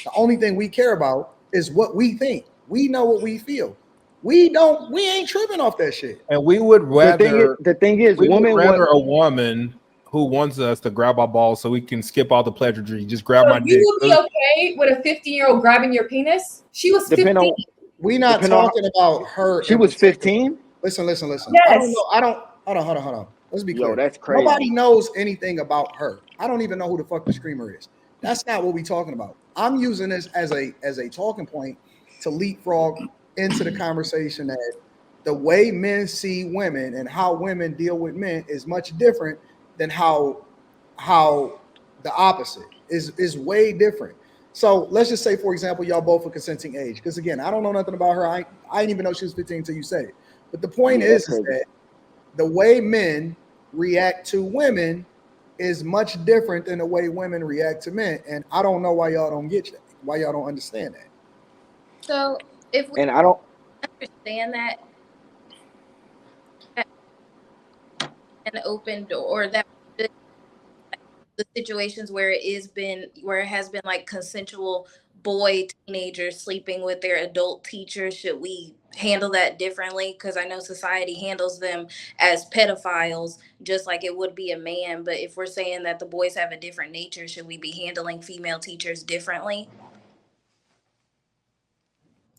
The only thing we care about is what we think. We know what we feel. We ain't tripping off that shit. And we would rather the thing is, we would women rather what a woman who wants us to grab our balls so we can skip all the pleasantry. Just grab So my you dick. would be okay with a 15-year-old grabbing your penis? She was 15. We not talking about her. She was 15. Listen. Yes. I don't know. I don't. Hold on. Let's be clear. Yo, that's crazy. Nobody knows anything about her. I don't even know who the fuck the screamer is. That's not what we're talking about. I'm using this as a talking point to leapfrog into the conversation that the way men see women and how women deal with men is much different than how the opposite is way different. So let's just say, for example, y'all both a consenting age. Because again, I don't know nothing about her. I didn't even know she was 15 until you said it. But the point is that the way men react to women is much different than the way women react to men. And I don't know why y'all don't get that, why y'all don't understand that. So if we And I don't understand that an open door, or that the situations where it has been like consensual boy teenagers sleeping with their adult teachers, should we handle that differently? Because I know society handles them as pedophiles just like it would be a man, but if we're saying that the boys have a different nature, should we be handling female teachers differently?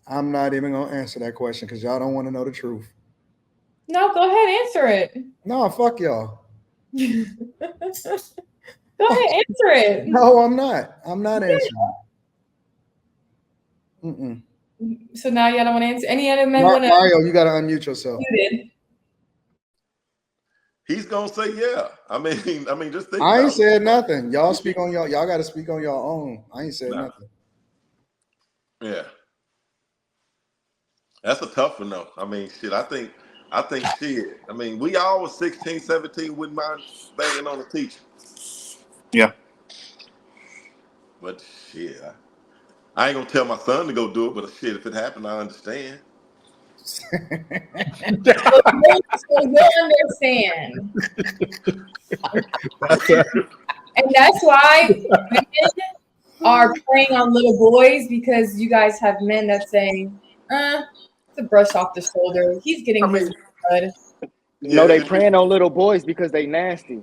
I'm not even gonna answer that question because y'all don't want to know the truth. No, go ahead, answer it. No, fuck y'all. Go ahead, answer it. No, I'm not. I'm not answering. Mm-mm. So now y'all don't want to answer. Any other men want to? Mario, you gotta unmute yourself. You did. He's gonna say yeah. I mean, just think. I ain't said nothing. Y'all speak on y'all. Y'all got to speak on your own. I ain't said nothing. Yeah, that's a tough one though. I mean, shit. I think shit. I mean, we all was 16, 17, wouldn't mind banging on a teacher. Yeah. But shit, I ain't gonna tell my son to go do it. But shit, if it happened, I understand. So you'll understand. And that's why women are preying on little boys, because you guys have men that say, it's a brush off the shoulder. He's getting his blood. No, they preying on little boys because they nasty.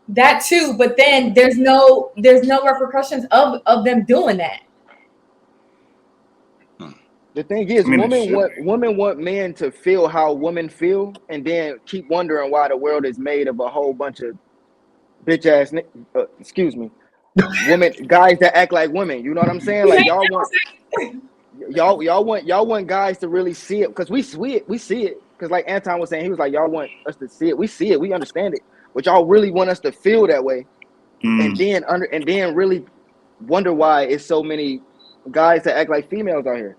That too, but then there's no repercussions of them doing that. The thing is, women want men to feel how women feel, and then keep wondering why the world is made of a whole bunch of bitch ass, women, guys that act like women. You know what I'm saying? Like y'all want guys to really see it, because we see it. Because like Anton was saying, he was like, y'all want us to see it. We see it. We understand it. But y'all really want us to feel that way, and then really wonder why it's so many guys that act like females out here.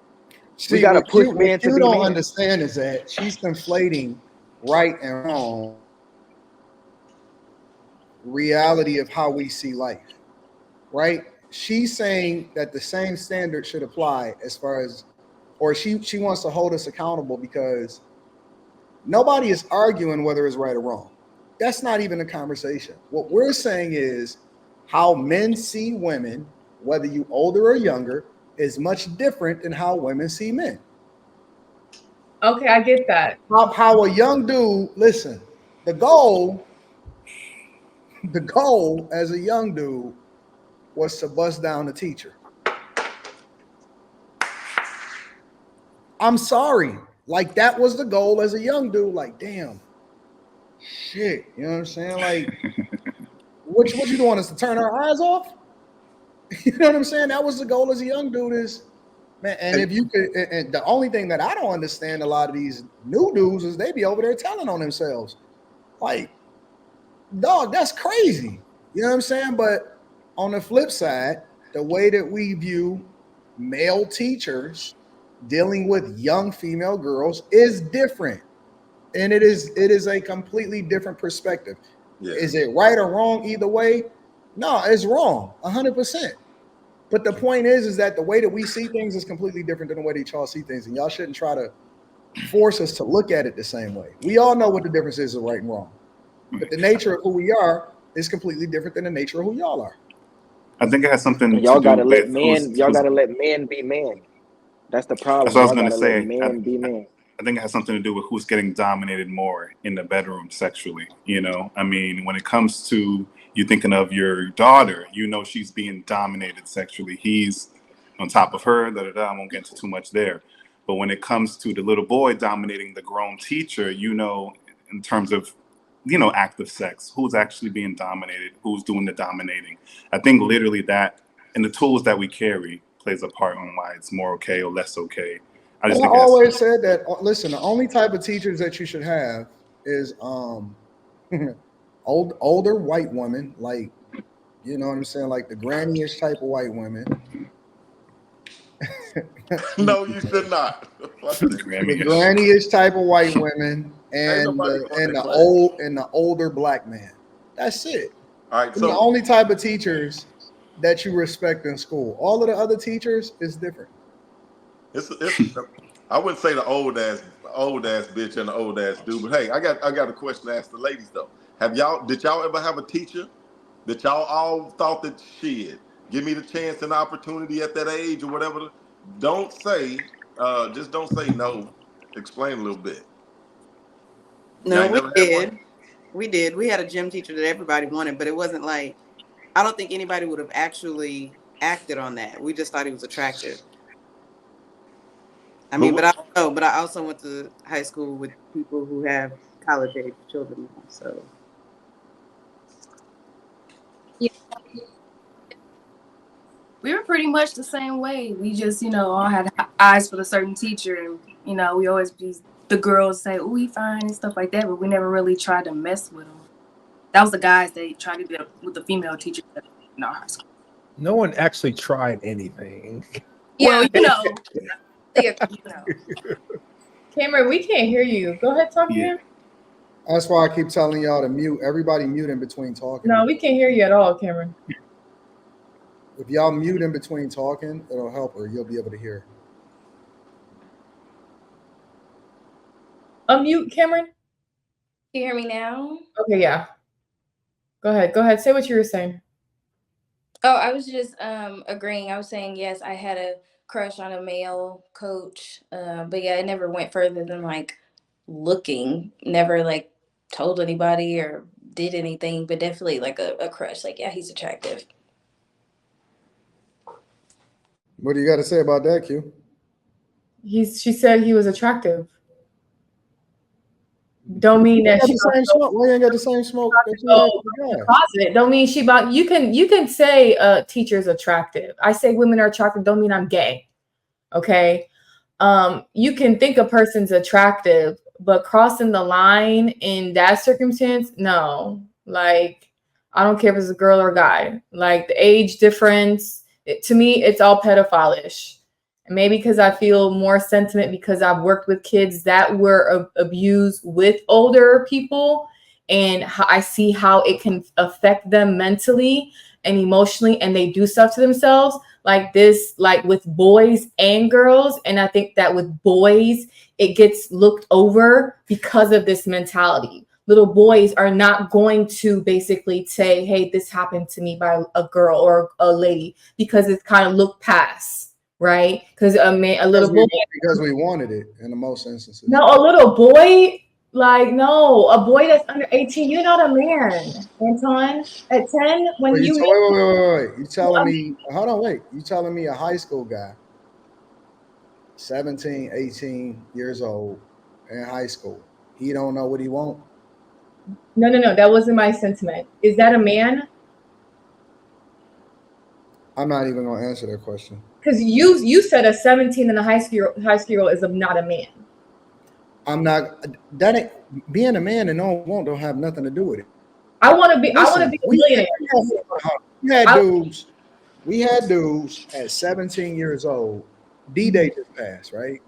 See, we gotta push men to be. What you don't understand is that she's conflating right and wrong reality of how we see life, right? She's saying that the same standard should apply as far as, or she wants to hold us accountable, because nobody is arguing whether it's right or wrong. That's not even a conversation. What we're saying is how men see women, whether you older or younger, is much different than how women see men. Okay, I get that. How a young dude, listen, the goal as a young dude was to bust down the teacher. I'm sorry. Like, that was the goal as a young dude. Like, damn, shit. You know what I'm saying? Like, what you want us to turn our eyes off? You know what I'm saying? That was the goal as a young dude, is, man. And if you could, and the only thing that I don't understand, a lot of these new dudes, is they be over there telling on themselves. Like, dog, that's crazy. You know what I'm saying? But on the flip side, the way that we view male teachers dealing with young female girls is different. And it is a completely different perspective. Yeah. Is it right or wrong either way? No, it's wrong, 100%. But the point is that the way that we see things is completely different than the way that y'all see things. And y'all shouldn't try to force us to look at it the same way. We all know what the difference is of right and wrong. But the nature of who we are is completely different than the nature of who y'all are. I think it has something And y'all to do gotta let with men. Y'all gotta let men be men. That's the That's problem. what I was Y'all gonna gotta let say. men be men. I think it has something to do with who's getting dominated more in the bedroom sexually. You know, I mean, when it comes to you thinking of your daughter, you know she's being dominated sexually. He's on top of her. Da da da. I won't get into too much there. But when it comes to the little boy dominating the grown teacher, you know, in terms of active sex, who's actually being dominated, who's doing the dominating. I think literally that and the tools that we carry plays a part on why it's more okay or less okay. I just And I think it has. always said that. Listen, the only type of teachers that you should have is older white women, like you know what I'm saying, like the granny-ish type of white women. No, you should not. Fuck The that. Grammy-ish. granny-ish type of white women Ain't and nobody the going and to the class. older black man. That's it. All right, They're the so only type of teachers that you respect in school. All of the other teachers is different. it's I wouldn't say the old ass bitch and the old ass dude, but hey, I got a question to ask the ladies though. Did y'all ever have a teacher that y'all all thought that shit, give me the chance and opportunity at that age or whatever? Don't say, just don't say no. Explain a little bit. Y'all No, ain't we never had one? did. We did. We had a gym teacher that everybody wanted, but it wasn't like, I don't think anybody would have actually acted on that. We just thought he was attractive. I But mean, but I what, don't know. But I also went to high school with people who have college age children now. So Yeah. We were pretty much the same way. We just, all had eyes for the certain teacher, and we always be the girls say, "Oh, he fine" and stuff like that, but we never really tried to mess with him. That was the guys that tried to do with the female teachers in our high school. No one actually tried anything. Well, Yeah. Yeah. Cameron, we can't hear you. Go ahead, talk Yeah. again. That's why I keep telling y'all to mute. Everybody mute in between talking. No, we can't hear you at all, Cameron. If y'all mute in between talking, it'll help her. You'll be able to hear. Unmute, Cameron. Can you hear me now? Okay, yeah. Go ahead. Go ahead. Say what you were saying. Oh, I was just agreeing. I was saying yes, I had a crush on a male coach, but yeah, it never went further than like looking. Never like told anybody or did anything, but definitely like a crush. Like, yeah, he's attractive. What do you got to say about that, Q? She said he was attractive. Don't mean that she the same smoke. Why you ain't got the same smoke that you had with the guy? closet. Don't mean she about you can say teacher's attractive. I say women are attractive, don't mean I'm gay. Okay. You can think a person's attractive, but crossing the line in that circumstance, no. Like, I don't care if it's a girl or a guy. Like the age difference, to me, it's all pedophile-ish. Maybe because I feel more sentiment because I've worked with kids that were abused with older people, and I see how it can affect them mentally and emotionally, and they do stuff to themselves like this, like with boys and girls. And I think that with boys, it gets looked over because of this mentality. Little boys are not going to basically say, hey, this happened to me by a girl or a lady, because it's kind of looked past. Right, because a little boy, because we wanted it in the most instances. No, a little boy, like no, a boy that's under 18. You're not a man, Anton. At 10, when Wait, you wait. You telling me? Hold on, wait. You telling me a high school guy, 17, 18 years old, in high school, he don't know what he want? No. That wasn't my sentiment. Is that a man? I'm not even gonna answer that question. Because you said a 17 and a high school is not a man. I'm not. That ain't being a man and no want don't have nothing to do with it. I want to be a millionaire. We had dudes at 17 years old. D-Day just passed, right?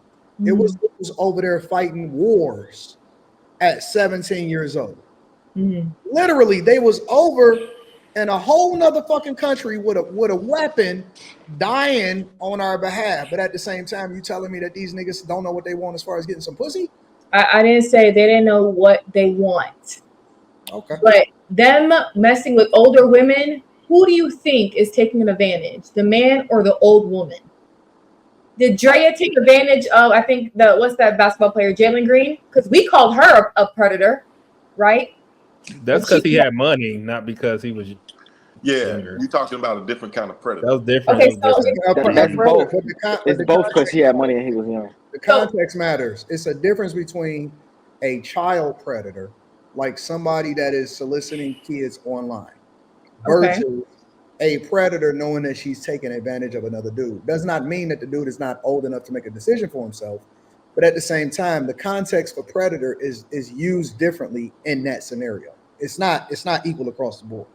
It was over there fighting wars at 17 years old. Literally, they was over in a whole nother fucking country with a weapon, dying on our behalf. But at the same time, you telling me that these niggas don't know what they want as far as getting some pussy? I didn't say they didn't know what they want. Okay. But them messing with older women who do you think is taking an advantage, the man or the old woman? Did Drea take advantage of, I think, what's that basketball player, Jalen Green? Because we called her a predator, right? That's because he had money, not because he was younger. You're talking about a different kind of predator. That was different. Okay, That was different. That's both. But It's the both because context he had money and he was young. The context matters. It's a difference between a child predator, like somebody that is soliciting kids online, versus a predator knowing that she's taking advantage of another dude. Does not mean that the dude is not old enough to make a decision for himself, but at the same time, the context for predator is used differently in that scenario. It's not equal across the board.